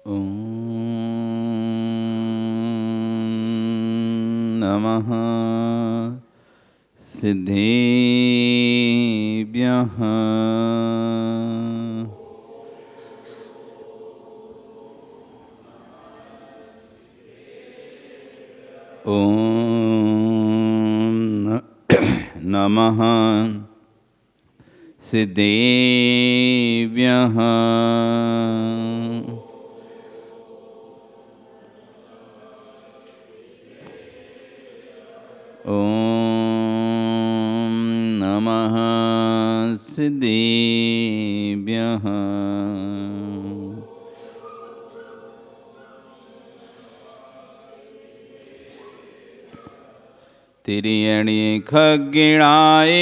ॐ नमः सिद्धेभ्यः। ॐ नमः सिद्धेभ्यः। ॐ नमः सिद्धेभ्यः। तिर्यणि खग्गिणाय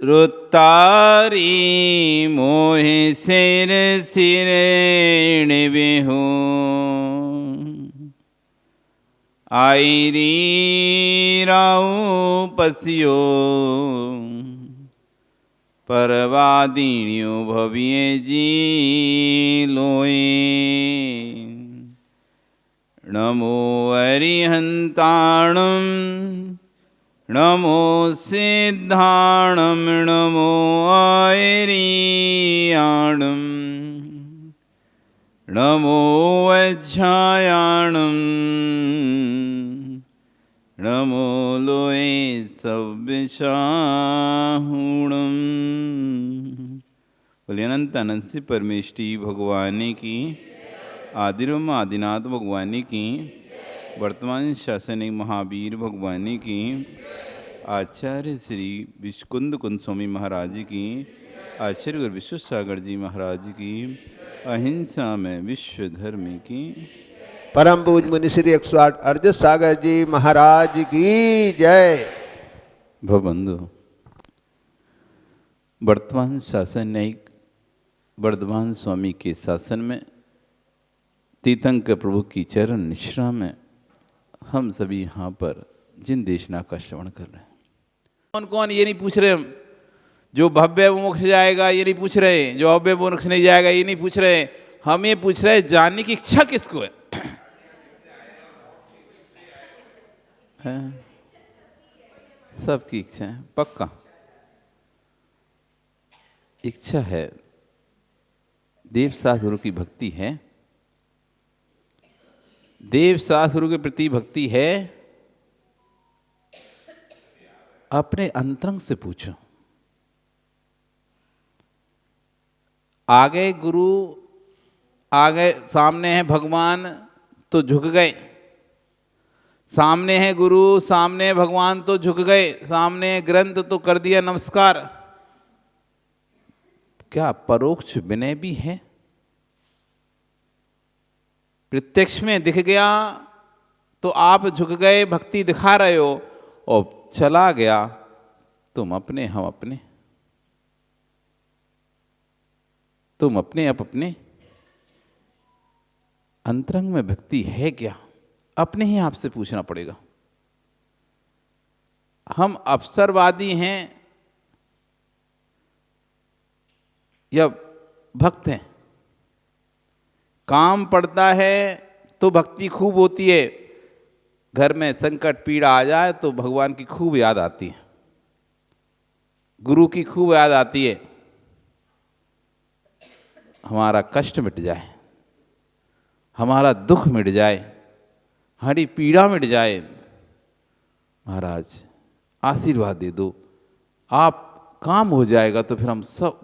रुत्तारी मोहे सिर सिरेण बिहू आईरी राऊ पसियो परवादीण्यो भविये जी लोए। नमो अरिहंताणं नमो सिद्धाणं नमो आयरियाणं नमो वज्रायाणं नमो लोए सव्यसाहुणं। बोलिए अनंत अनंत से परमेष्टि भगवान की, आदिरम आदिनाथ भगवान की, वर्तमान शासनिक महावीर भगवान की, आचार्य श्री विष्कुंद कुंद स्वामी महाराज की, आचार्य गुरु विश्वसागर जी महाराज की, अहिंसा में विश्व धर्म की, परम पूज मुनि श्री 108 अर्ज सागर जी महाराज की जय। भवबंधु, वर्तमान शासन न्यायिक वर्धमान स्वामी के शासन में तीर्थंकर प्रभु की चरण निश्रा में हम सभी यहाँ पर जिन देशना का श्रवण कर रहे हैं, कौन कौन ये नहीं पूछ रहे हम, जो भव्य मोक्ष जाएगा ये नहीं पूछ रहे, जो अव्य मोक्ष नहीं जाएगा ये नहीं पूछ रहे, हम ये पूछ रहे जानने की इच्छा किसको है? सबकी इच्छा है, पक्का इच्छा है, देव साधुओं की भक्ति है, देव साधुओं के प्रति भक्ति है। अपने अंतरंग से पूछो। आगे गुरु, आगे सामने है भगवान तो झुक गए, सामने है गुरु, सामने है भगवान तो झुक गए, सामने है ग्रंथ तो कर दिया नमस्कार। क्या परोक्ष विनय भी है? प्रत्यक्ष में दिख गया तो आप झुक गए, भक्ति दिखा रहे हो, और चला गया तुम अपने हम अपने, तुम अपने आप अपने। अंतरंग में भक्ति है क्या? अपने ही आपसे पूछना पड़ेगा। हम अवसरवादी हैं या भक्त हैं? काम पड़ता है तो भक्ति खूब होती है, घर में संकट पीड़ा आ जाए तो भगवान की खूब याद आती है, गुरु की खूब याद आती है, हमारा कष्ट मिट जाए, हमारा दुख मिट जाए, हमारी पीड़ा मिट जाए, महाराज आशीर्वाद दे दो, आप काम हो जाएगा। तो फिर हम सब,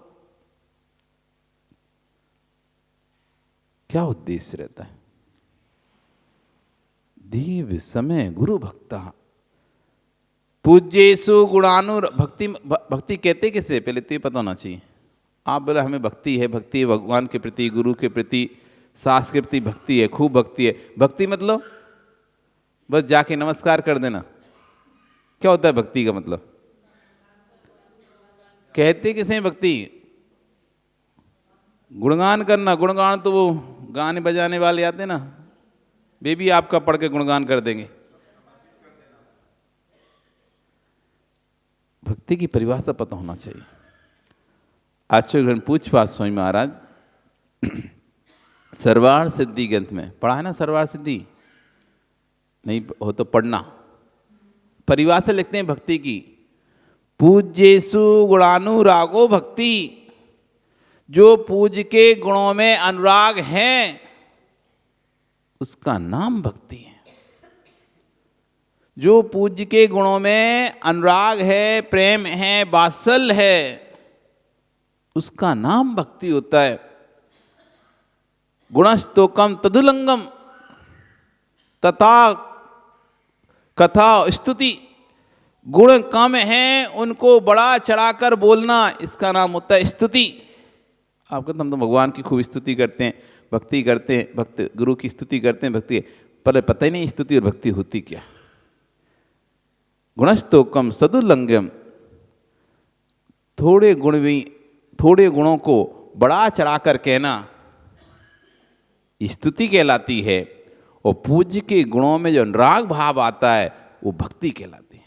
क्या उद्देश्य रहता है? दीव समय गुरु भक्ता पूज्येषु गुणानुर भक्ति। भक्ति कहते किसे? पहले तो ये पता होना चाहिए। आप बोले हमें भक्ति है, भक्ति है भगवान के प्रति, गुरु के प्रति, शास्त्र के प्रति भक्ति है, खूब भक्ति है। भक्ति मतलब बस जाके नमस्कार कर देना? क्या होता है भक्ति का मतलब? कहते किसे भक्ति? गुणगान करना। गुणगान तो वो गाने बजाने वाले आते ना, वे भी आपका पढ़ के गुणगान कर देंगे। भक्ति की परिभाषा पता होना चाहिए। आचार्य ग्रंथ पूछपात स्वामी महाराज सर्वार्थ सिद्धि ग्रंथ में पढ़ा है ना, सर्वार्थ सिद्धि नहीं हो तो पढ़ना। परिभाषा लिखते हैं भक्ति की, पूज्येषु गुणानुरागो भक्ति, जो पूज्य के गुणों में अनुराग है उसका नाम भक्ति है। जो पूज्य के गुणों में अनुराग है, प्रेम है, वात्सल्य है, उसका नाम भक्ति होता है। गुणस्तोकम तदुलंगम तथा कथा स्तुति, गुण कम हैं उनको बड़ा चढ़ाकर बोलना, इसका नाम होता है स्तुति। आप कहते हम तो भगवान की खूब स्तुति करते हैं, भक्ति करते हैं, भक्त गुरु की स्तुति करते हैं, भक्ति, पर पता ही नहीं स्तुति और भक्ति होती क्या। गुणस्तोकम सदुल्लंघ्यम, थोड़े गुणों को बड़ा चढ़ाकर कहना स्तुति कहलाती है, और पूज्य के गुणों में जो अनुराग भाव आता है वो भक्ति कहलाती है।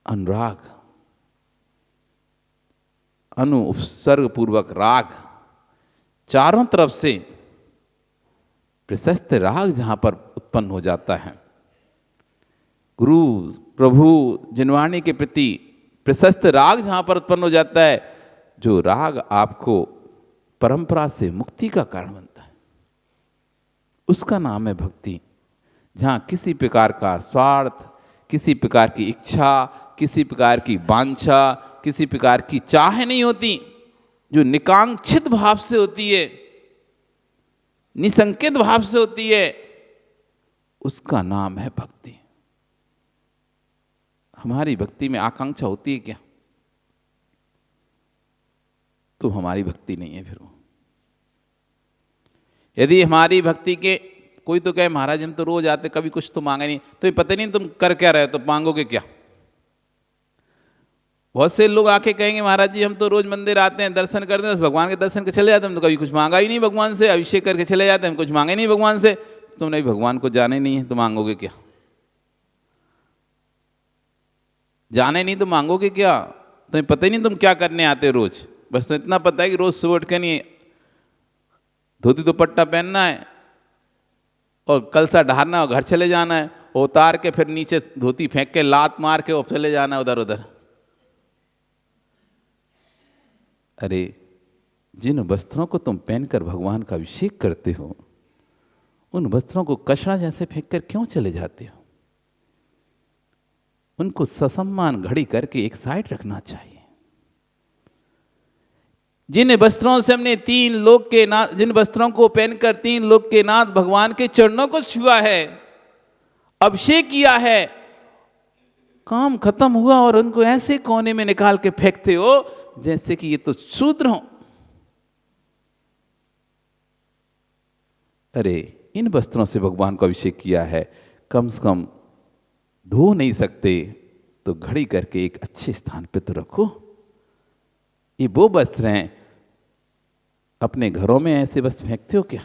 अनुराग, अनु उपसर्ग पूर्वक राग, चारों तरफ से प्रशस्त राग जहां पर उत्पन्न हो जाता है, गुरु प्रभु जिनवाणी के प्रति प्रशस्त राग जहां पर उत्पन्न हो जाता है, जो राग आपको परंपरा से मुक्ति का कारण बनता है, उसका नाम है भक्ति। जहां किसी प्रकार का स्वार्थ, किसी प्रकार की इच्छा, किसी प्रकार की वांछा, किसी प्रकार की चाह नहीं होती, जो निकांक्षित भाव से होती है, निसंकेत भाव से होती है, उसका नाम है भक्ति। हमारी भक्ति में आकांक्षा होती है क्या? तो हमारी भक्ति नहीं है। फिर वो यदि हमारी भक्ति के, कोई तो कहे महाराज हम तो रोज आते, कभी कुछ तो मांगे नहीं, तो ये पता नहीं तुम कर क्या रहे हो, तो मांगोगे क्या? बहुत से लोग आके कहेंगे महाराज जी हम तो रोज मंदिर आते हैं, दर्शन करते हैं, बस भगवान के दर्शन के चले जाते हैं, हम तो कभी कुछ मांगा ही नहीं भगवान से, अभिषेक करके चले जाते हैं, हम कुछ मांगे नहीं भगवान से। तुमने भी भगवान को जाने नहीं है तो मांगोगे क्या? जाने नहीं तो मांगोगे क्या? तुम्हें पता ही नहीं तुम क्या करने आते हो रोज, बस तो इतना पता है कि रोज सुबह उठ के नहीं धोती दुपट्टा पहनना है और कलसा ढारना और घर चले जाना है, उतार के फिर नीचे धोती फेंक के लात मार के और चले जाना है उधर उधर। अरे जिन वस्त्रों को तुम पहनकर भगवान का अभिषेक करते हो, उन वस्त्रों को कचरा जैसे फेंक कर क्यों चले जाते हो? उनको ससम्मान घड़ी करके एक साइड रखना चाहिए। जिन वस्त्रों से हमने तीन लोक के नाथ, जिन वस्त्रों को पहनकर तीन लोक के नाथ भगवान के चरणों को छुआ है, अभिषेक किया है, काम खत्म हुआ और उनको ऐसे कोने में निकाल के फेंकते हो जैसे कि ये तो शूद्र हो। अरे इन वस्त्रों से भगवान को अभिषेक किया है, कम से कम धो नहीं सकते तो घड़ी करके एक अच्छे स्थान पे तो रखो। ये वो वस्त्र हैं, अपने घरों में ऐसे वस्त्र फेंकते हो क्या?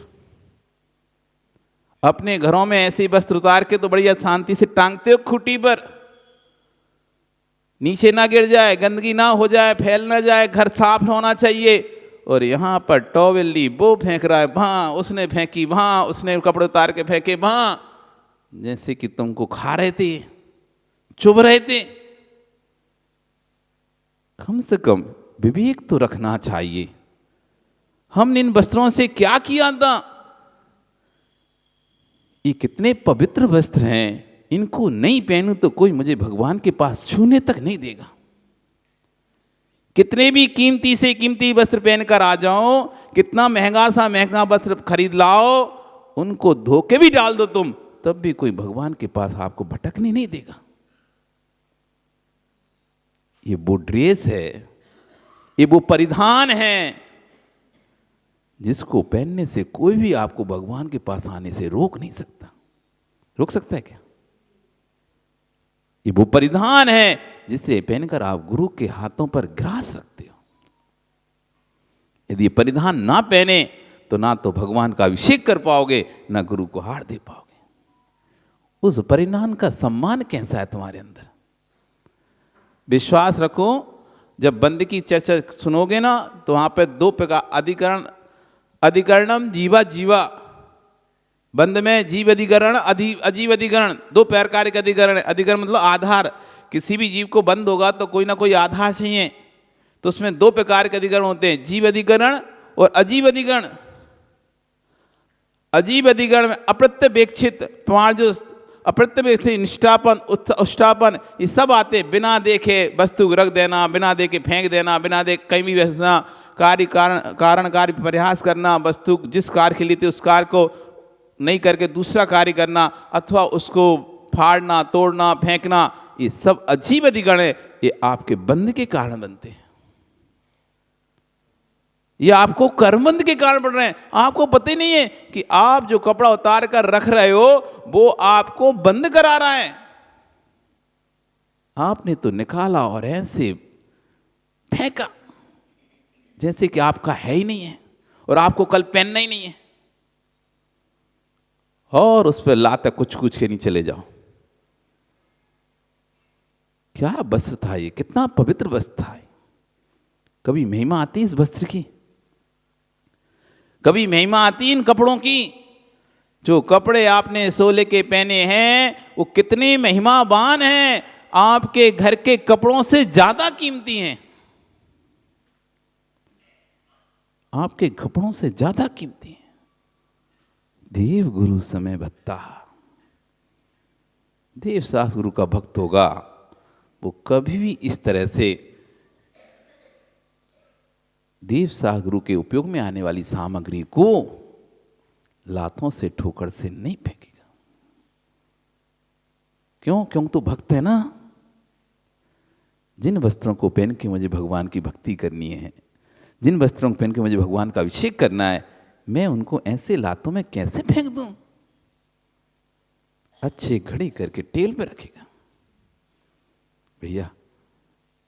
अपने घरों में ऐसे वस्त्र उतार के तो बढ़िया शांति से टांगते हो खूंटी पर, नीचे ना गिर जाए, गंदगी ना हो जाए, फैल ना जाए, घर साफ होना चाहिए। और यहाँ पर टॉवेल ली, वो फेंक रहा है वहां, उसने फेंकी वहां, उसने कपड़े उतार के फेंके वहां, जैसे कि तुमको खा रहे थे, चुभ रहे थे। कम से कम विवेक तो रखना चाहिए। हमने इन वस्त्रों से क्या किया था? ये कितने पवित्र वस्त्र हैं, इनको नहीं पहनूं तो कोई मुझे भगवान के पास छूने तक नहीं देगा। कितने भी कीमती से कीमती वस्त्र पहनकर आ जाओ, कितना महंगा सा महंगा वस्त्र खरीद लाओ, उनको धोके भी डाल दो तुम, तब भी कोई भगवान के पास आपको भटकने नहीं देगा। ये वो ड्रेस है, ये वो परिधान है जिसको पहनने से कोई भी आपको भगवान के पास आने से रोक नहीं सकता। रोक सकता है क्या? ये वो परिधान है जिसे पहनकर आप गुरु के हाथों पर ग्रास रखते हो। यदि ये परिधान ना पहने तो ना तो भगवान का अभिषेक कर पाओगे, ना गुरु को हार दे पाओगे। उस परिधान का सम्मान कैसा है तुम्हारे अंदर? विश्वास रखो, जब बंद की चर्चा सुनोगे ना तो वहां पे दो प्रकार अधिकरणम जीवा जीवा, बंद में जीव अधिकरण अजीव अधिकरण, दो प्रकार के अधिकरण है। अधिकरण मतलब आधार, किसी भी जीव को बंद होगा तो कोई ना कोई आधार चाहिए, तो उसमें दो प्रकार के अधिकरण होते हैं, जीव अधिकरण और अजीव अधिकरण। अजीव अधिकरण में अप्रत्यवेक्षित प्रमाण, जो अप्रत्यवेक्षित निष्ठापन उष्टापन ये सब आते, बिना देखे वस्तु रख देना, बिना देखे फेंक देना, बिना देखे कहीं भी बैठना, कार्य कारण कार्य प्रयास करना, वस्तु जिस कार्य के लिए थी उस कार्य को नहीं करके दूसरा कार्य करना, अथवा उसको फाड़ना, तोड़ना, फेंकना, ये सब अजीब अधिकरण है। ये आपके बंध के कारण बनते हैं, ये आपको कर्मबंध के कारण बन रहे हैं। आपको पता ही नहीं है कि आप जो कपड़ा उतार कर रख रहे हो वो आपको बंद करा रहा है। आपने तो निकाला और ऐसे फेंका जैसे कि आपका है ही नहीं है और आपको कल पहनना ही नहीं है, और उस पर लाता कुछ कुछ के नहीं चले जाओ। क्या वस्त्र था ये, कितना पवित्र वस्त्र था। कभी महिमा आती इस वस्त्र की, कभी महिमा आती इन कपड़ों की। जो कपड़े आपने सोले के पहने हैं वो कितने महिमावान हैं, आपके घर के कपड़ों से ज्यादा कीमती हैं, आपके कपड़ों से ज्यादा कीमती हैं। देव गुरु समय भत्ता, देव सास गुरु का भक्त होगा वो कभी भी इस तरह से देव सास गुरु के उपयोग में आने वाली सामग्री को लातों से ठोकर से नहीं फेंकेगा। क्यों तो भक्त है ना। जिन वस्त्रों को पहन के मुझे भगवान की भक्ति करनी है, जिन वस्त्रों को पहन के मुझे भगवान का अभिषेक करना है, मैं उनको ऐसे लातों में कैसे फेंक दूं। अच्छे घड़ी करके टेल पे रखेगा। भैया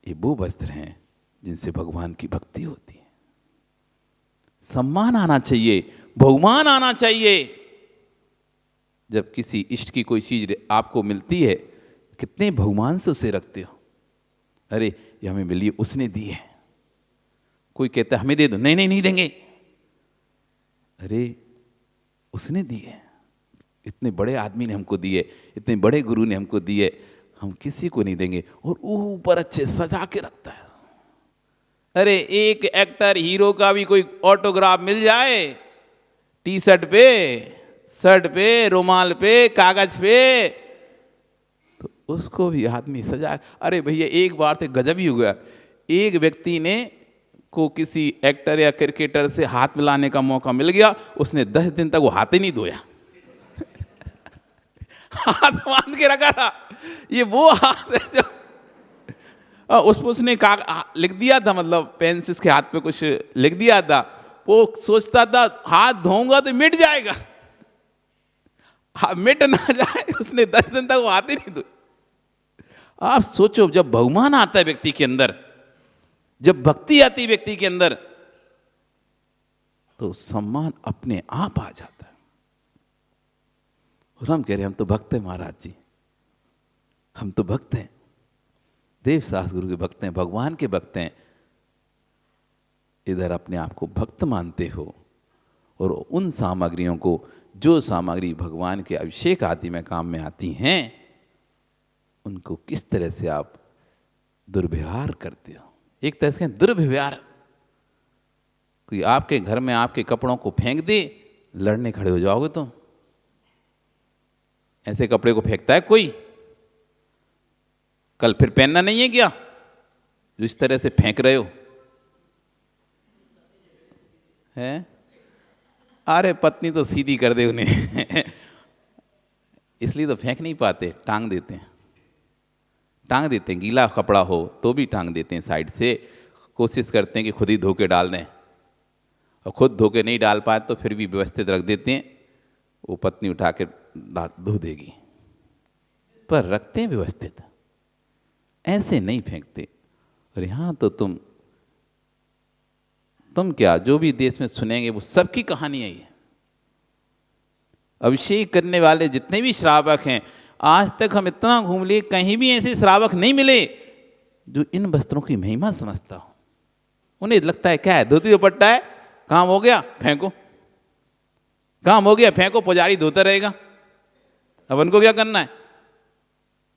ये वो वस्त्र हैं जिनसे भगवान की भक्ति होती है। सम्मान आना चाहिए, बहुमान आना चाहिए। जब किसी इष्ट की कोई चीज आपको मिलती है, कितने बहुमान से उसे रखते हो। अरे ये हमें मिली, उसने दी है। कोई कहता है हमें दे दो, नहीं नहीं नहीं देंगे। अरे उसने दी है, इतने बड़े आदमी ने हमको दी है, इतने बड़े गुरु ने हमको दी है, हम किसी को नहीं देंगे। और ऊपर अच्छे सजा के रखता है। अरे एक एक्टर हीरो का भी कोई ऑटोग्राफ मिल जाए, टी शर्ट पे, शर्ट पे, रुमाल पे, कागज पे, तो उसको भी आदमी सजा। अरे भैया एक बार तो गजब ही हुआ, एक व्यक्ति ने को किसी एक्टर या क्रिकेटर से हाथ मिलाने का मौका मिल गया, उसने 10 दिन तक वो हाथ ही नहीं धोया। हाथ बांध के रखा था। ये वो हाथ है जो उस पर उसने लिख दिया था, मतलब पेन से इसके हाथ पे कुछ लिख दिया था। वो सोचता था हाथ धोऊंगा तो मिट जाएगा, मिट ना जाए, उसने 10 दिन तक वो हाथ ही नहीं धोया। आप सोचो, जब बहुमान आता है व्यक्ति के अंदर, जब भक्ति आती है व्यक्ति के अंदर, तो सम्मान अपने आप आ जाता है। और हम कह रहे हैं हम तो भक्त हैं महाराज जी, हम तो भक्त हैं, देव सास गुरु के भक्त हैं, भगवान के भक्त हैं। इधर अपने आप को भक्त मानते हो और उन सामग्रियों को, जो सामग्री भगवान के अभिषेक आदि में काम में आती हैं, उनको किस तरह से आप दुर्व्यवहार करते हो। एक तरह से दुर्व्यवहार। कोई आपके घर में आपके कपड़ों को फेंक दे, लड़ने खड़े हो जाओगे तुम। ऐसे कपड़े को फेंकता है कोई? कल फिर पहनना नहीं है क्या, जो इस तरह से फेंक रहे हो? हैं? अरे पत्नी तो सीधी कर दे उन्हें। इसलिए तो फेंक नहीं पाते, टांग देते हैं, टांग देते हैं। गीला कपड़ा हो तो भी टांग देते हैं साइड से, कोशिश करते हैं कि खुद ही धो के डाल दें, और खुद धो के नहीं डाल पाए तो फिर भी व्यवस्थित रख देते हैं, वो पत्नी उठा के धो देगी, पर रखते हैं व्यवस्थित, ऐसे नहीं फेंकते। और यहाँ तो तुम क्या, जो भी देश में सुनेंगे वो सबकी कहानी है ये। अभिषेक करने वाले जितने भी श्रावक हैं, आज तक हम इतना घूम लिए, कहीं भी ऐसे श्रावक नहीं मिले जो इन वस्त्रों की महिमा समझता हो। उन्हें लगता है क्या है, धोती दुपट्टा है, काम हो गया फेंको, काम हो गया फेंको, पुजारी धोता रहेगा, अब उनको क्या करना है।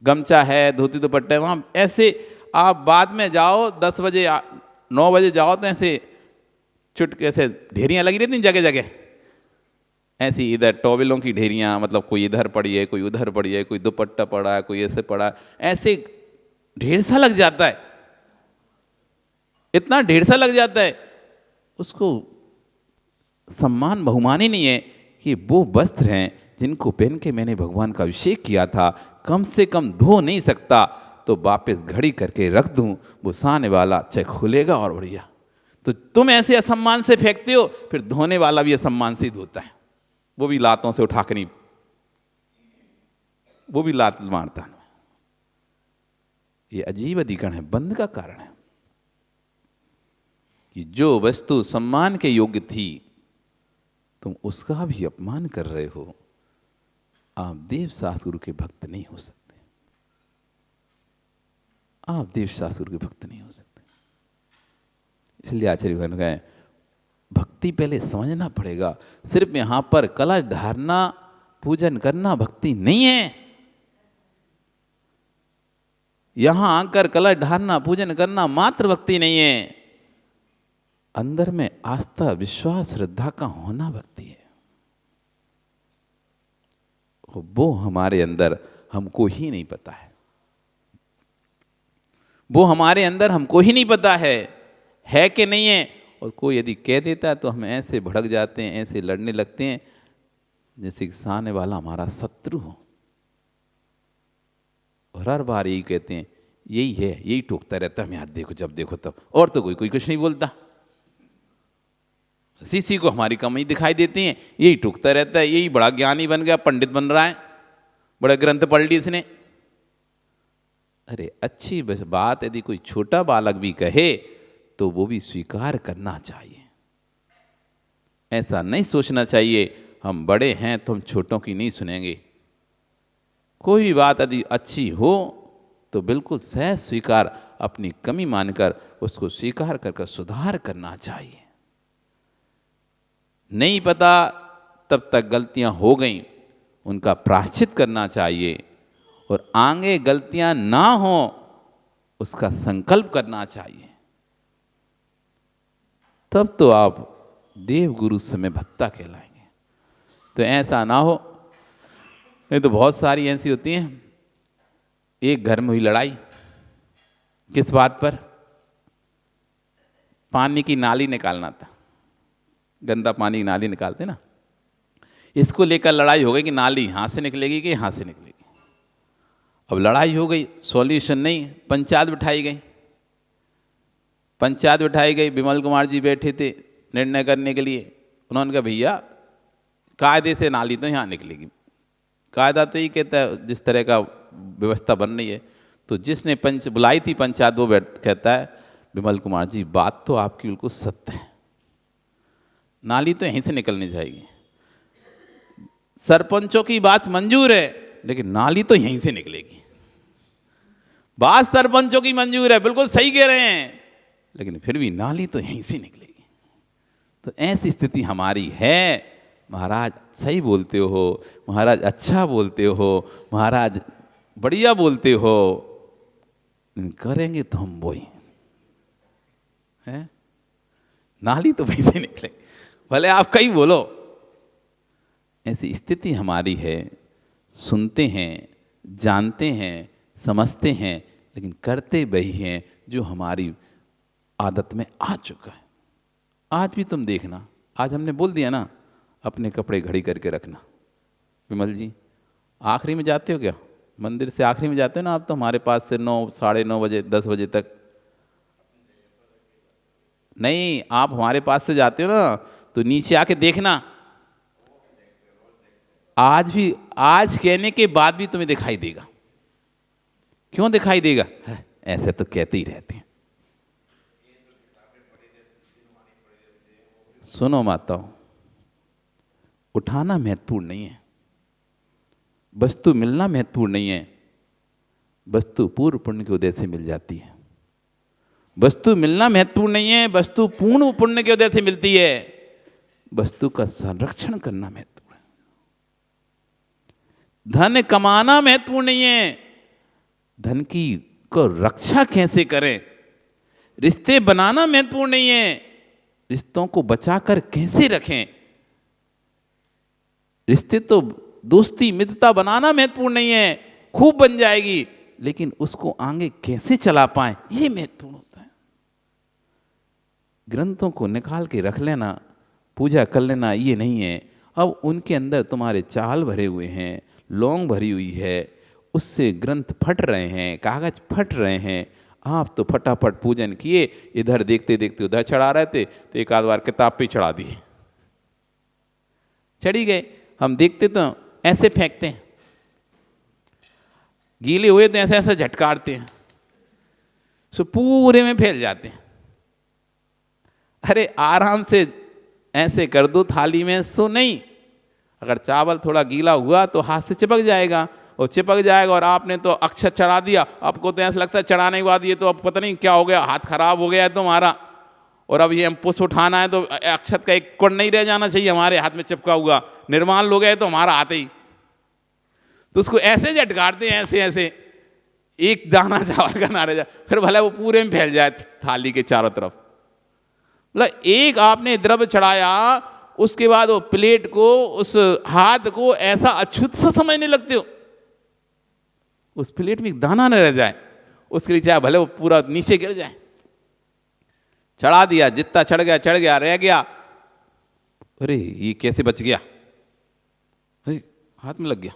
गमछा है, धोती दुपट्टा है, वहां ऐसे आप बाद में जाओ 10 बजे 9 बजे जाओ तो ऐसे चुटके से ढेरियां लगी रहती जगह जगह, ऐसी इधर टॉवेलों की ढेरियां, मतलब कोई इधर पड़ी है, कोई उधर पड़ी है, कोई दुपट्टा पड़ा है, कोई ऐसे पड़ा है, ऐसे ढेर सा लग जाता है, इतना ढेर सा लग जाता है। उसको सम्मान बहुमान ही नहीं है कि वो वस्त्र हैं जिनको पहन के मैंने भगवान का अभिषेक किया था, कम से कम धो नहीं सकता तो वापस घड़ी करके रख दूं, वो साने वाला चाहे खुलेगा और बढ़िया। तो तुम ऐसे असम्मान से फेंकते हो, फिर धोने वाला भी असम्मान से ही धोता है, वो भी लातों से उठा के नहीं, वो भी लात मारता है। ये अजीब अधिकरण है, बंद का कारण है कि जो वस्तु सम्मान के योग्य थी तुम उसका भी अपमान कर रहे हो। आप देव शास्त्र के भक्त नहीं हो सकते, आप देव शास्त्र के भक्त नहीं हो सकते। इसलिए आचार्य भगवान कहे भक्ति पहले समझना पड़ेगा। सिर्फ यहां पर कलश धारना पूजन करना भक्ति नहीं है, यहां आकर कलश ढारना पूजन करना मात्र भक्ति नहीं है, अंदर में आस्था विश्वास श्रद्धा का होना भक्ति है। वो हमारे अंदर हमको ही नहीं पता है, वो हमारे अंदर हमको ही नहीं पता है कि नहीं है। और कोई यदि कह देता है तो हम ऐसे भड़क जाते हैं, ऐसे लड़ने लगते हैं जैसे कि सामने वाला हमारा शत्रु हो। और हर बार यही कहते हैं, यही है, यही टोकता रहता है, हमें देखो जब देखो तब, और तो कोई कुछ नहीं बोलता। सीसी को हमारी कमी दिखाई देती है, यही टूकता रहता है, यही बड़ा ज्ञानी बन गया, पंडित बन रहा है, बड़ा ग्रंथ पढ़ ली इसने। अरे अच्छी बात यदि कोई छोटा बालक भी कहे तो वो भी स्वीकार करना चाहिए। ऐसा नहीं सोचना चाहिए हम बड़े हैं तो हम छोटों की नहीं सुनेंगे। कोई भी बात यदि अच्छी हो तो बिल्कुल सहज स्वीकार, अपनी कमी मानकर उसको स्वीकार करके सुधार करना चाहिए। नहीं पता तब तक गलतियां हो गई, उनका प्रायश्चित करना चाहिए, और आगे गलतियां ना हो उसका संकल्प करना चाहिए। तब तो आप देव गुरु समय भत्ता कहलाएंगे। तो ऐसा ना हो, नहीं तो बहुत सारी ऐसी होती हैं। एक घर में हुई लड़ाई, किस बात पर? पानी की नाली निकालना था, गंदा पानी की नाली निकालते ना, इसको लेकर लड़ाई हो गई कि नाली यहां से निकलेगी कि यहां से निकलेगी। अब लड़ाई हो गई, सॉल्यूशन नहीं, पंचायत बिठाई गई। पंचायत बिठाई गई, विमल कुमार जी बैठे थे निर्णय करने के लिए। उन्होंने कहा भैया कायदे से नाली तो यहाँ निकलेगी, कायदा तो ये कहता है जिस तरह का व्यवस्था बन रही है। तो जिसने बुलाई थी पंचायत वो कहता है विमल कुमार जी बात तो आपकी बिल्कुल सत्य है, नाली तो यहीं से निकलनी चाहिए। सरपंचों की बात मंजूर है लेकिन नाली तो यहीं से निकलेगी। बात सरपंचों की मंजूर है, बिल्कुल सही कह रहे हैं, लेकिन फिर भी नाली तो यहीं से निकलेगी। तो ऐसी स्थिति हमारी है। महाराज सही बोलते हो, महाराज अच्छा बोलते हो, महाराज बढ़िया बोलते हो, करेंगे तो हम वही है, नाली तो वहीं से निकले, भले आप कहीं बोलो। ऐसी स्थिति हमारी है। सुनते हैं, जानते हैं, समझते हैं, लेकिन करते वही हैं जो हमारी आदत में आ चुका है। आज भी तुम देखना, आज हमने बोल दिया ना अपने कपड़े घड़ी करके रखना। विमल जी आखिरी में जाते हो क्या? मंदिर से आखिरी में जाते हो ना आप तो, हमारे पास से 9, साढ़े 9 बजे 10 बजे तक नहीं, आप हमारे पास से जाते हो ना तो नीचे आके देखना, आज भी, आज कहने के बाद भी तुम्हें दिखाई देगा। क्यों दिखाई देगा? ऐसे तो कहते ही रहते हैं। सुनो माताओं, उठाना महत्वपूर्ण नहीं है, वस्तु मिलना महत्वपूर्ण नहीं है, वस्तु पूर्व पुण्य के उदय से मिल जाती है। वस्तु मिलना महत्वपूर्ण नहीं है, वस्तु पूर्ण पुण्य के उदय से मिलती है। वस्तु का संरक्षण करना महत्वपूर्ण है। धन कमाना महत्वपूर्ण नहीं है, धन की को रक्षा कैसे करें। रिश्ते बनाना महत्वपूर्ण नहीं है, रिश्तों को बचाकर कैसे रखें। रिश्ते तो दोस्ती मित्रता बनाना महत्वपूर्ण नहीं है, खूब बन जाएगी, लेकिन उसको आगे कैसे चला पाए ये महत्वपूर्ण होता है। ग्रंथों को निकाल के रख लेना, पूजा कर लेना ये नहीं है। अब उनके अंदर तुम्हारे चाल भरे हुए हैं, लौंग भरी हुई है, उससे ग्रंथ फट रहे हैं, कागज फट रहे हैं। आप तो फटाफट पूजन किए, इधर देखते देखते उधर चढ़ा रहे थे तो एक आध बार किताब पे चढ़ा दी, चढ़ी गए। हम देखते तो ऐसे फेंकते हैं, गीले हुए तो ऐसे ऐसे झटकारते हैं, सो पूरे में फैल जाते हैं। अरे आराम से ऐसे कर दो थाली में, सो नहीं। अगर चावल थोड़ा गीला हुआ तो हाथ से चिपक जाएगा, और चिपक जाएगा और आपने तो अक्षत चढ़ा दिया। आपको तो ऐसा लगता है चढ़ाने के बाद ये तो अब पता नहीं क्या हो गया, हाथ खराब हो गया है तुम्हारा, और अब ये हम पुष्प उठाना है तो अक्षत का एक कण नहीं रह जाना चाहिए हमारे हाथ में चिपका हुआ, निर्माण हो गया तो हमारा हाथ ही। तो उसको ऐसे झटकारते हैं, ऐसे ऐसे, एक दाना चावल का ना रह जाए, फिर भले वो पूरे में फैल जाए थाली के चारों तरफ। मतलब एक आपने द्रव्य चढ़ाया, उसके बाद वो प्लेट को, उस हाथ को ऐसा अछूत सा समझने लगते हो, उस प्लेट में एक दाना न रह जाए, उसके लिए चाहे भले वो पूरा नीचे गिर जाए। चढ़ा दिया, जितना चढ़ गया चढ़ गया, रह गया, अरे ये कैसे बच गया, अरे हाथ में लग गया,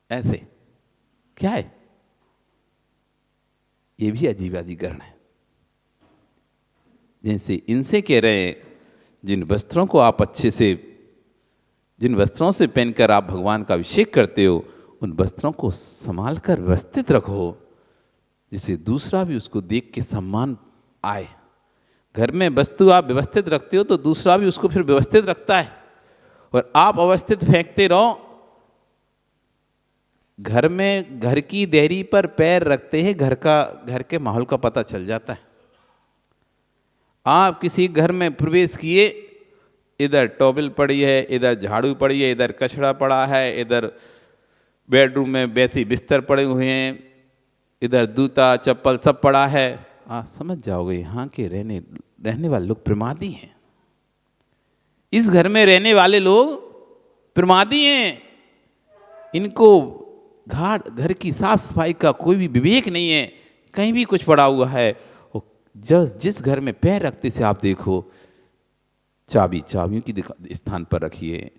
ऐसे क्या है। ये भी अजीब अधिकरण है। जैसे इनसे कह रहे हैं, जिन वस्त्रों को आप अच्छे से, जिन वस्त्रों से पहनकर आप भगवान का अभिषेक करते हो, उन वस्त्रों को संभाल कर व्यवस्थित रखो, जिससे दूसरा भी उसको देख के सम्मान आए। घर में वस्तु आप व्यवस्थित रखते हो तो दूसरा भी उसको फिर व्यवस्थित रखता है, और आप अवस्थित फेंकते रहो। घर में घर की देहरी पर पैर रखते हैं, घर के माहौल का पता चल जाता है। आप किसी घर में प्रवेश किए, इधर टॉवल पड़ी है, इधर झाड़ू पड़ी है, इधर कचड़ा पड़ा है, इधर बेडरूम में वैसे बिस्तर पड़े हुए हैं, इधर जूता चप्पल सब पड़ा है, आप समझ जाओगे यहाँ के रहने वाले लोग प्रमादी हैं। इस घर में रहने वाले लोग प्रमादी हैं। इनको घर की साफ सफाई का कोई भी विवेक नहीं है। कहीं भी कुछ पड़ा हुआ है, जिस घर में पैर रखते से आप देखो, चाबी चाबियों की स्थान पर रखिए,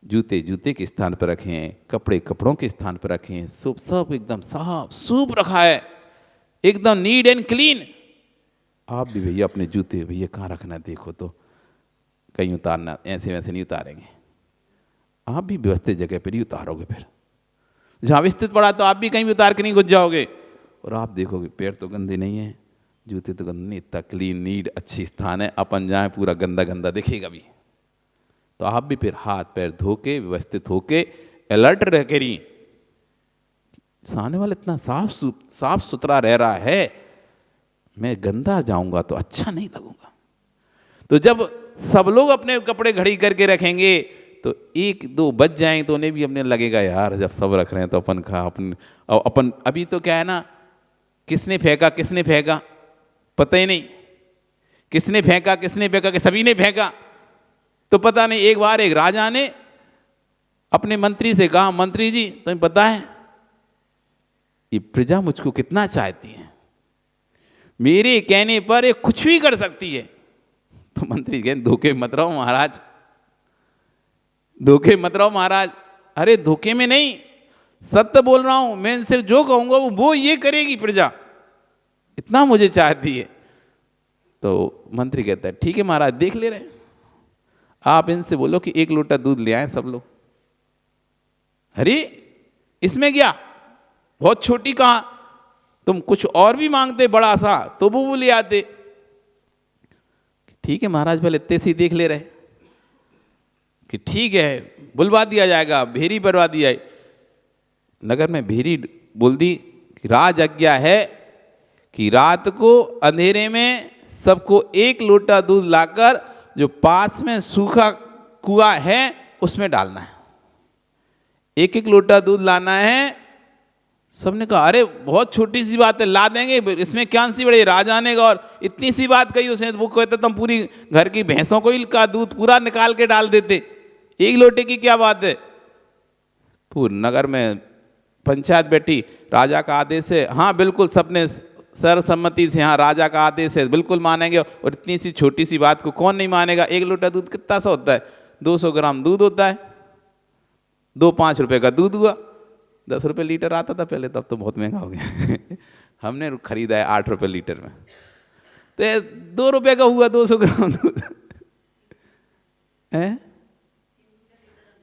जूते जूते के स्थान पर रखें, कपड़े कपड़ों के स्थान पर रखें, सब एकदम साफ सूप रखा है, एकदम नीट एंड क्लीन। आप भी भैया अपने जूते भैया कहाँ रखना, देखो तो कहीं उतारना, ऐसे वैसे नहीं उतारेंगे। आप भी व्यवस्थित जगह पर ही उतारोगे, फिर जहाँ व्यवस्थित पड़ा तो आप भी कहीं भी उतार के नहीं घुस जाओगे, और आप देखोगे पैर तो गंदे नहीं है, जूते तो गंदे नहीं, इतना क्लीन नीट अच्छी स्थान है, अपन जाए पूरा गंदा गंदा दिखेगा भी। तो आप भी फिर हाथ पैर धो के व्यवस्थित होके अलर्ट रह के रही, सामने वाला इतना साफ सुथरा रह रहा है, मैं गंदा जाऊंगा तो अच्छा नहीं लगूंगा। तो जब सब लोग अपने कपड़े घड़ी करके रखेंगे तो एक दो बच जाएंगे तो उन्हें भी अपने लगेगा यार जब सब रख रहे हैं तो अपन अभी तो क्या है ना, किसने फेंका पता ही नहीं, किसने फेंका कि सभी ने फेंका तो पता नहीं। एक बार एक राजा ने अपने मंत्री से कहा, मंत्री जी तुम्हें पता है ये प्रजा मुझको कितना चाहती है, मेरे कहने पर ये कुछ भी कर सकती है। तो मंत्री कहे धोखे मत रहो महाराज, धोखे मत रहो महाराज। अरे धोखे में नहीं, सत्य बोल रहा हूं, मैं इनसे जो कहूंगा वो ये करेगी प्रजा, इतना मुझे चाहती है। तो मंत्री कहता है ठीक है महाराज, देख ले रहे, आप इनसे बोलो कि 1 लोटा दूध ले आए सब लोग। अरे इसमें क्या, बहुत छोटी कहा, तुम कुछ और भी मांगते बड़ा सा तो वो ले आते। ठीक है महाराज, पहले इतने से देख ले रहे कि ठीक है बुलवा दिया जाएगा, भेरी करवा दिया। नगर में भेरी बोल दी कि राज आज्ञा है कि रात को अंधेरे में सबको एक लोटा दूध लाकर जो पास में सूखा कुआं है उसमें डालना है। एक एक लोटा दूध लाना है। सबने कहा अरे बहुत छोटी सी बात है, ला देंगे, इसमें क्या सी बड़ी, राजा ने और इतनी सी बात कही उसने। वो कहते तुम पूरी घर की भैंसों को ही का दूध पूरा निकाल के डाल देते, एक लोटे की क्या बात है। पूरे नगर में पंचायत बैठी, राजा का आदेश है, हाँ बिल्कुल, सबने सर्वसम्मति से, हाँ राजा का आदेश है, बिल्कुल मानेंगे। और इतनी सी छोटी सी बात को कौन नहीं मानेगा। एक लोटा दूध कितना सा होता है, 200 ग्राम दूध होता है, 2-5 रुपए का दूध हुआ। 10 रुपये लीटर आता था पहले, तब तो बहुत महंगा हो गया हमने खरीदा है 8 रुपये लीटर में, तो 2 रुपये का हुआ 200 ग्राम दूध है।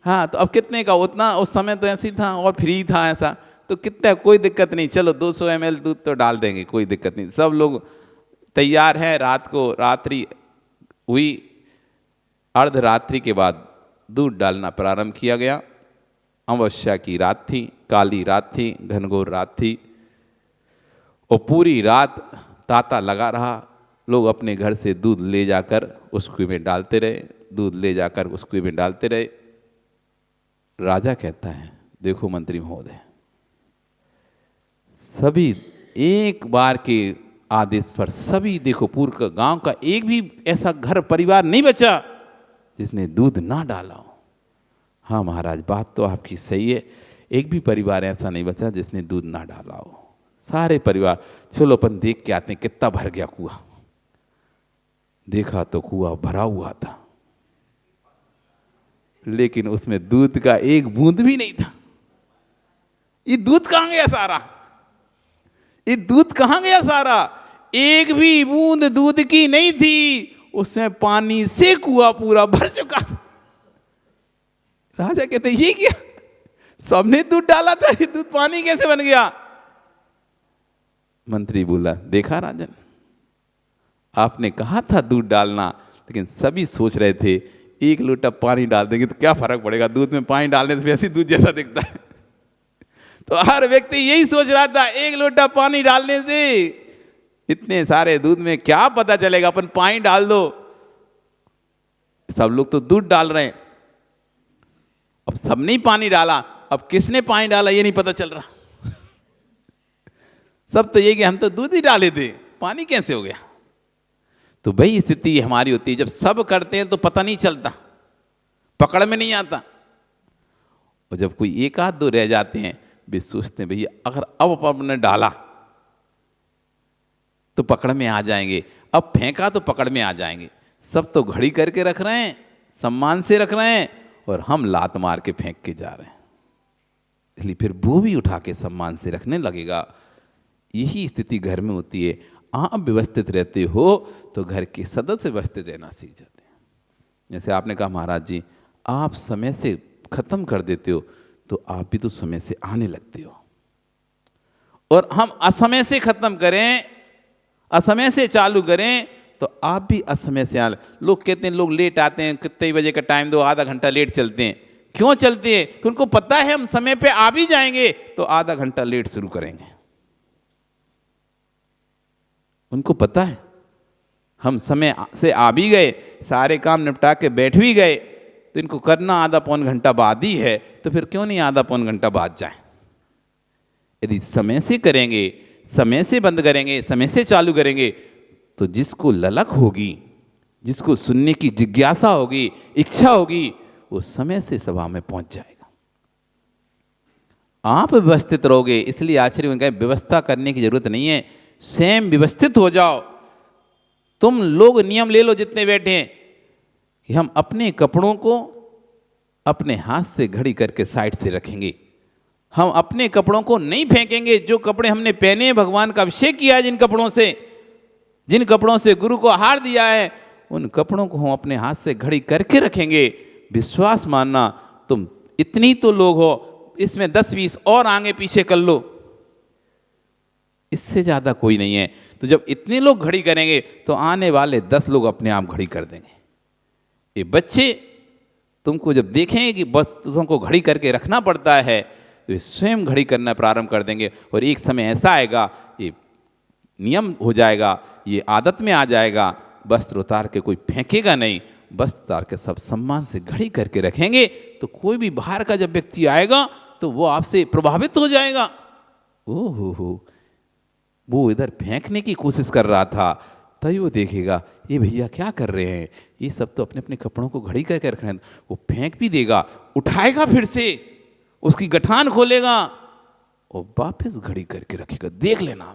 हाँ तो अब कितने का, उतना उस समय तो ऐसी था और फ्री था ऐसा, तो कितना, कोई दिक्कत नहीं, चलो 200 ml दूध तो डाल देंगे, कोई दिक्कत नहीं। सब लोग तैयार हैं। रात को रात्रि हुई, अर्धरात्रि के बाद दूध डालना प्रारंभ किया गया। अमावस्या की रात थी, काली रात थी, घनघोर रात थी, और पूरी रात तांता लगा रहा। लोग अपने घर से दूध ले जाकर उस कुएं में डालते रहे, दूध ले जाकर उस कुएं में डालते रहे। राजा कहता है देखो मंत्री महोदय, सभी एक बार के आदेश पर सभी, देखो पूरे गांव का एक भी ऐसा घर परिवार नहीं बचा जिसने दूध ना डाला हो। हाँ महाराज, बात तो आपकी सही है, एक भी परिवार ऐसा नहीं बचा जिसने दूध ना डाला हो। सारे परिवार, चलो अपन देख के आते हैं कितना भर गया कुआं। देखा तो कुआं भरा हुआ था, लेकिन उसमें दूध का एक बूंद भी नहीं था। ये दूध कहां गया सारा, ये दूध कहां गया सारा, एक भी बूंद दूध की नहीं थी। उसमें पानी से कुआं पूरा भर चुका। राजा कहते ये क्या, सबने दूध डाला था, ये दूध पानी कैसे बन गया। मंत्री बोला देखा राजन, आपने कहा था दूध डालना, लेकिन सभी सोच रहे थे एक लोटा पानी डाल देंगे तो क्या फर्क पड़ेगा, दूध में पानी डालने से वैसे दूध जैसा दिखता है। तो हर व्यक्ति यही सोच रहा था, एक लोटा पानी डालने से इतने सारे दूध में क्या पता चलेगा, अपन पानी डाल दो। सब लोग तो दूध डाल रहे हैं, अब सबने ही पानी डाला, अब किसने पानी डाला ये नहीं पता चल रहा। सब तो ये कि हम तो दूध ही डाले थे, पानी कैसे हो गया। तो भाई स्थिति हमारी होती है, जब सब करते हैं तो पता नहीं चलता, पकड़ में नहीं आता। और जब कोई एक आध दो रह जाते हैं, वे सोचते हैं भैया अगर अब आपने डाला तो पकड़ में आ जाएंगे, अब फेंका तो पकड़ में आ जाएंगे। सब तो घड़ी करके रख रहे हैं, सम्मान से रख रहे हैं, और हम लात मार के फेंक के जा रहे हैं। इसलिए फिर वो भी उठा के सम्मान से रखने लगेगा। यही स्थिति घर में होती है। आप व्यवस्थित रहते हो तो घर के सदस्य व्यवस्थित रहना सीख जाते हैं। जैसे आपने कहा महाराज जी, आप समय से खत्म कर देते हो तो आप भी तो समय से आने लगते हो। और हम असमय से खत्म करें, असमय से चालू करें तो आप भी असमय से आने। लोग कहते हैं लोग लेट आते हैं, कितने बजे का टाइम दो, आधा घंटा लेट चलते हैं। क्यों चलते हैं? क्योंकि उनको पता है हम समय पे आ भी जाएंगे तो आधा घंटा लेट शुरू करेंगे। उनको पता है हम समय से आ भी गए, सारे काम निपटा के बैठ भी गए, तो इनको करना आधा पौन घंटा बाद ही है, तो फिर क्यों नहीं आधा पौन घंटा बाद जाए। यदि समय से करेंगे, समय से बंद करेंगे, समय से चालू करेंगे, तो जिसको ललक होगी, जिसको सुनने की जिज्ञासा होगी, इच्छा होगी, वो समय से सभा में पहुंच जाएगा। आप व्यवस्थित रहोगे, इसलिए आचार्य ने कहा व्यवस्था करने की जरूरत नहीं है, स्वयं व्यवस्थित हो जाओ। तुम लोग नियम ले लो जितने बैठे हैं कि हम अपने कपड़ों को अपने हाथ से घड़ी करके साइड से रखेंगे। हम अपने कपड़ों को नहीं फेंकेंगे। जो कपड़े हमने पहने, भगवान का अभिषेक किया है जिन कपड़ों से, जिन कपड़ों से गुरु को आहार दिया है, उन कपड़ों को हम अपने हाथ से घड़ी करके रखेंगे। विश्वास मानना, तुम इतनी तो लोग हो, इसमें 10-20 और आगे पीछे कर लो, इससे ज्यादा कोई नहीं है। तो जब इतने लोग घड़ी करेंगे तो आने वाले 10 लोग अपने आप घड़ी कर देंगे। ये बच्चे तुमको जब देखेंगे कि बस तुमको घड़ी करके रखना पड़ता है, तो ये स्वयं घड़ी करना प्रारंभ कर देंगे। और एक समय ऐसा आएगा, ये नियम हो जाएगा, ये आदत में आ जाएगा। वस्त्र उतार के कोई फेंकेगा नहीं, वस्त्र उतार के सब सम्मान से घड़ी करके रखेंगे, तो कोई भी बाहर का जब व्यक्ति आएगा तो वो आपसे प्रभावित हो जाएगा। ओहो हो, वो इधर फेंकने की कोशिश कर रहा था, तभी वो देखेगा ये भैया क्या कर रहे हैं, ये सब तो अपने अपने कपड़ों को घड़ी करके रख रहे हैं। वो फेंक भी देगा, उठाएगा, फिर से उसकी गठान खोलेगा और वापस घड़ी करके रखेगा। देख लेना,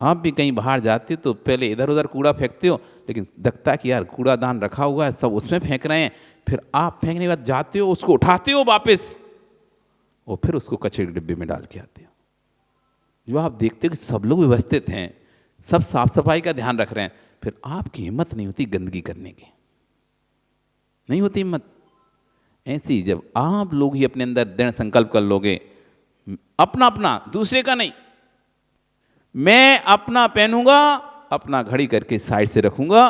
आप भी कहीं बाहर जाते हो तो पहले इधर उधर कूड़ा फेंकते हो, लेकिन दिखता कि यार कूड़ादान रखा हुआ है, सब उसमें फेंक रहे हैं। फिर आप फेंकने के बाद जाते हो, उसको उठाते हो वापस और फिर उसको कचरे के डिब्बे में डाल के आते हो। जो आप देखते हो कि सब लोग व्यवस्थित हैं, सब साफ सफाई का ध्यान रख रहे हैं, फिर आपकी हिम्मत नहीं होती गंदगी करने की, नहीं होती हिम्मत। ऐसे ही जब आप लोग ही अपने अंदर दृढ़ संकल्प कर लोगे, अपना अपना, दूसरे का नहीं, मैं अपना पहनूंगा, अपना घड़ी करके साइड से रखूंगा।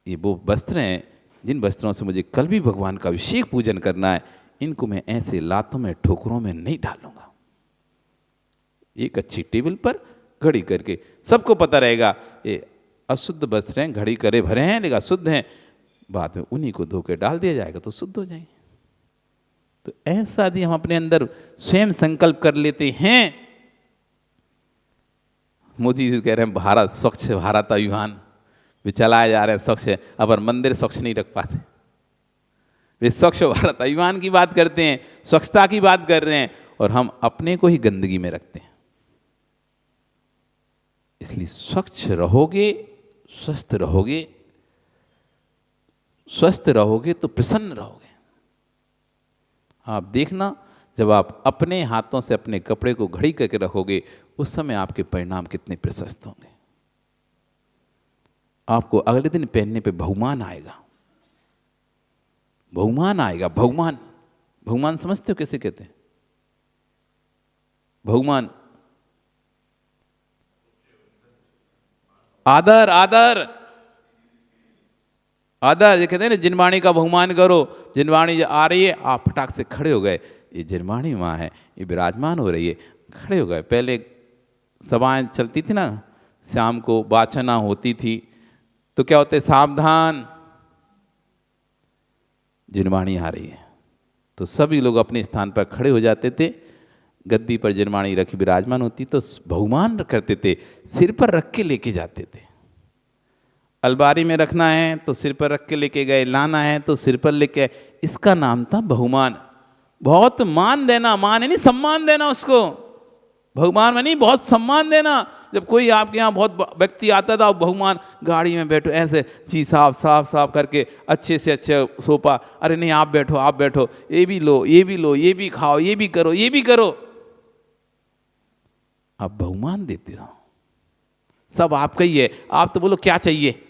ये वो वस्त्र हैं जिन वस्त्रों से मुझे कल भी भगवान का अभिषेक पूजन करना है, इनको मैं ऐसे लातों में ठोकरों में नहीं डालूंगा। एक अच्छी टेबल पर घड़ी करके, सबको पता रहेगा ये अशुद्ध वस्त्र हैं, घड़ी करे भरे हैं लेकिन अशुद्ध हैं, बाद में उन्हीं को धो के डाल दिया जाएगा तो शुद्ध हो जाएंगे। तो ऐसा यदि हम अपने अंदर स्वयं संकल्प कर लेते हैं, मोदी जी कह रहे हैं भारत स्वच्छ भारत अभियान वे चलाए जा रहे हैं, स्वच्छ है, अब मंदिर स्वच्छ नहीं रख पाते, वे स्वच्छ भारत अभियान की बात करते हैं, स्वच्छता की बात कर रहे हैं, और हम अपने को ही गंदगी में रखते हैं। इसलिए स्वच्छ रहोगे, स्वस्थ रहोगे, स्वस्थ रहोगे तो प्रसन्न रहोगे। आप देखना, जब आप अपने हाथों से अपने कपड़े को घड़ी करके रखोगे, उस समय आपके परिणाम कितने प्रशस्त होंगे। आपको अगले दिन पहनने पे बहुमान आएगा, बहुमान आएगा। बहुमान, बहुमान समझते हो कैसे कहते हैं? बहुमान, आदर, आदर, आदर। ये कहते हैं ना, जिनवाणी का बहुमान करो। जिनवाणी आ रही है, आप फटाक से खड़े हो गए, ये जिनवाणी माँ है, ये विराजमान हो रही है, खड़े हो गए। पहले सभाएं चलती थी ना, शाम को वाचना होती थी, तो क्या होते, सावधान जिनवाणी आ रही है, तो सभी लोग अपने स्थान पर खड़े हो जाते थे। गद्दी पर जिनवाणी रखी विराजमान होती तो बहुमान करते थे, सिर पर रख के लेके जाते थे। अलमारी में रखना है तो सिर पर रख के लेके गए, लाना है तो सिर पर लेके, इसका नाम था बहुमान। बहुत मान देना, मान नहीं सम्मान देना उसको, बहुमान में नहीं, बहुत सम्मान देना। जब कोई आपके यहाँ बहुत व्यक्ति आता था, बहुमान, गाड़ी में बैठो ऐसे, जी साफ साफ साफ करके अच्छे से अच्छे सोफा, अरे नहीं आप बैठो, आप बैठो, ये भी लो, ये भी लो, ये भी खाओ, ये भी करो, ये भी करो। आप बहुमान देते हो, सब आपका ही है। आप तो बोलो क्या चाहिए,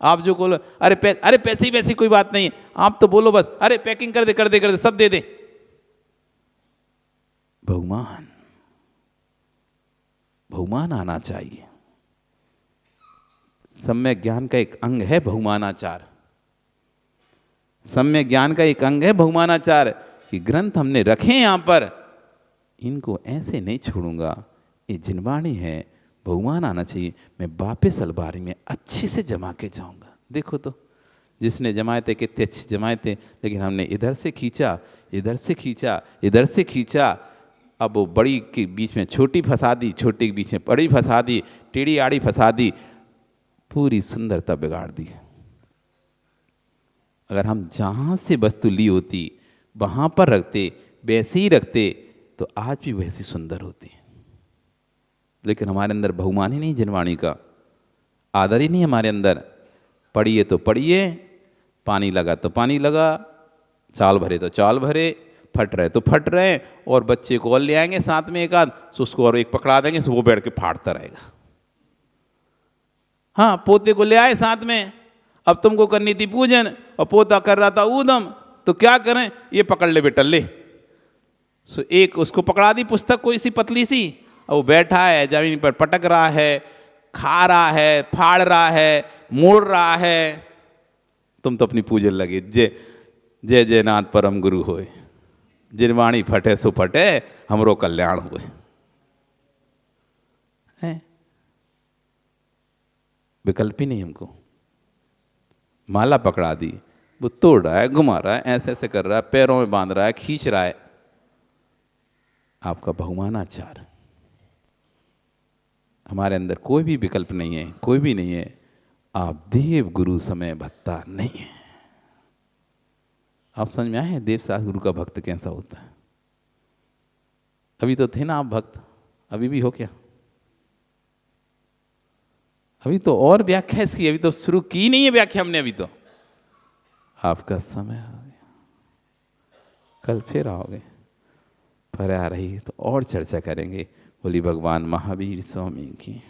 आप जो बोलो, अरे पैसे ही वैसी कोई बात नहीं है, आप तो बोलो बस, अरे पैकिंग कर दे कर दे कर दे, सब दे दे। बहुमान, बहुमान आना चाहिए। सम्यक ज्ञान का एक अंग है बहुमानाचार। सम्यक ज्ञान का एक अंग है बहुमानाचार, कि ग्रंथ हमने रखे यहां पर, इनको ऐसे नहीं छोड़ूंगा, ये जिनवाणी है, बहुमान आना चाहिए। मैं वापस अलमारी में अच्छे से जमा के जाऊंगा। देखो तो, जिसने जमाए थे कितने अच्छे जमाए थे, लेकिन हमने इधर से खींचा, इधर से खींचा, इधर से खींचा, अब वो बड़ी के बीच में छोटी फंसा दी, छोटी के बीच में बड़ी फंसा दी, टेढ़ी आड़ी फंसा दी, पूरी सुंदरता बिगाड़ दी। अगर हम जहाँ से वस्तु ली होती वहाँ पर रखते, वैसे ही रखते, तो आज भी वैसी सुंदर होती। लेकिन हमारे अंदर बहुमान ही नहीं, जिनवाणी का आदर ही नहीं हमारे अंदर। पढ़िए तो पढ़िए, पानी लगा तो पानी लगा, चाल भरे तो चाल भरे, फट रहे तो फट रहे, और बच्चे को और ले आएंगे साथ में एक आध, तो उसको और एक पकड़ा देंगे, तो वो बैठ के फाड़ता रहेगा। हाँ, पोते को ले आए साथ में, अब तुमको करनी थी पूजन और पोता कर रहा था ऊधम, तो क्या करें, ये पकड़ ले बेटा ले। सो एक उसको पकड़ा दी पुस्तक कोई सी पतली सी, और वो बैठा है जमीन पर, पटक रहा है, खा रहा है, फाड़ रहा है, मोड़ रहा है। तुम तो अपनी पूजन लगे, जय जय जय नाथ परम गुरु होए, जिनवाणी फटे सो फटे, हमरो कल्याण हुए। है, विकल्प ही नहीं हमको। माला पकड़ा दी, वो तोड़ रहा है, घुमा रहा है, ऐसे ऐसे कर रहा है, पैरों में बांध रहा है, खींच रहा है, आपका बहुमानाचार। हमारे अंदर कोई भी विकल्प नहीं है, कोई भी नहीं है। आप देव गुरु समय भत्ता नहीं है। आप समझ में आए हैं देवदास गुरु का भक्त कैसा होता है? अभी तो थे ना आप भक्त, अभी भी हो क्या? अभी तो और व्याख्या इसकी अभी तो शुरू की नहीं है व्याख्या हमने, अभी तो आपका समय हो गया, कल फिर आओगे, पर आ रही तो और चर्चा करेंगे। बोली भगवान महावीर स्वामी की।